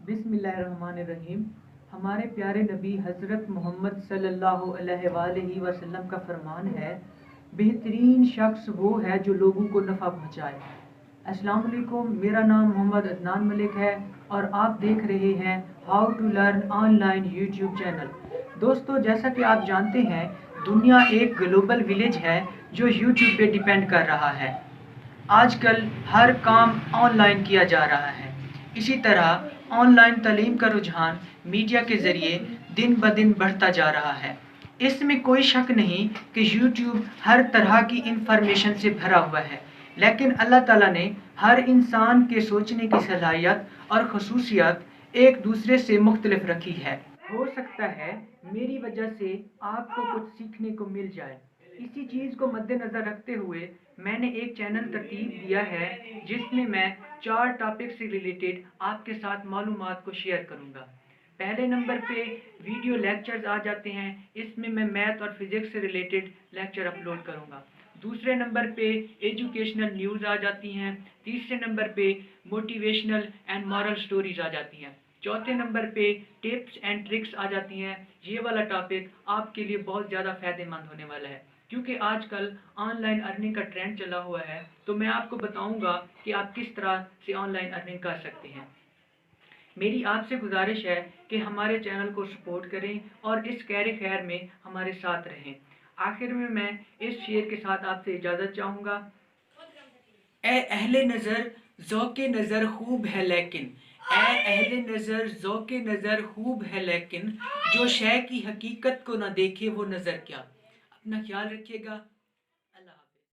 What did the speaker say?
बिस्मिल्लाहिर्रहमानिर्रहीम। हमारे प्यारे नबी हज़रत मोहम्मद सल्लल्लाहु अलैहि वसल्लम का फरमान है, बेहतरीन शख्स वो है जो लोगों को नफ़ा पहुँचाए। अस्सलाम वालेकुम, मेरा नाम मोहम्मद अदनान मलिक है और आप देख रहे हैं how to learn online YouTube channel. दोस्तों, जैसा कि आप जानते हैं, दुनिया एक ग्लोबल विलेज है जो यूट्यूब पे डिपेंड कर रहा है। आजकल हर काम ऑनलाइन किया जा रहा है। इसी तरह ऑनलाइन तालीम का रुझान मीडिया के ज़रिए दिन ब दिन बढ़ता जा रहा है। इसमें कोई शक नहीं कि यूट्यूब हर तरह की इंफॉर्मेशन से भरा हुआ है, लेकिन अल्लाह ताला ने हर इंसान के सोचने की सलाहियत और खसूसियत एक दूसरे से मुख्तलिफ रखी है। हो सकता है मेरी वजह से आपको कुछ सीखने को मिल जाए। इसी चीज़ को मद्देनज़र रखते हुए मैंने एक चैनल तरतीब दिया है जिसमें मैं 4 टॉपिक से रिलेटेड आपके साथ मालूमात को शेयर करूंगा। पहले नंबर पे वीडियो लेक्चर्स आ जाते हैं, इसमें मैं मैथ और फिज़िक्स से रिलेटेड लेक्चर अपलोड करूंगा। दूसरे नंबर पे एजुकेशनल न्यूज़ आ जाती हैं। तीसरे नंबर पे मोटिवेशनल एंड मॉरल स्टोरीज आ जाती हैं। चौथे नंबर पे टिप्स एंड ट्रिक्स आ जाती हैं। ये वाला टॉपिक आपके लिए बहुत ज़्यादा फ़ायदेमंद होने वाला है, क्योंकि आजकल ऑनलाइन अर्निंग का ट्रेंड चला हुआ है। तो मैं आपको बताऊंगा कि आप किस तरह से ऑनलाइन अर्निंग कर सकते हैं। मेरी आपसे गुजारिश है कि हमारे चैनल को सपोर्ट करें और इस खैर खैर में हमारे साथ रहें। आखिर में मैं इस शेर के साथ आपसे इजाज़त चाहूँगा। ए अहले नज़र ज़ौक़े नज़र खूब है लेकिन, ए अहले नज़र ज़ौक़े नज़र खूब है लेकिन, जो शय की हकीकत को ना देखे वो नज़र क्या। अपना ख्याल रखिएगा।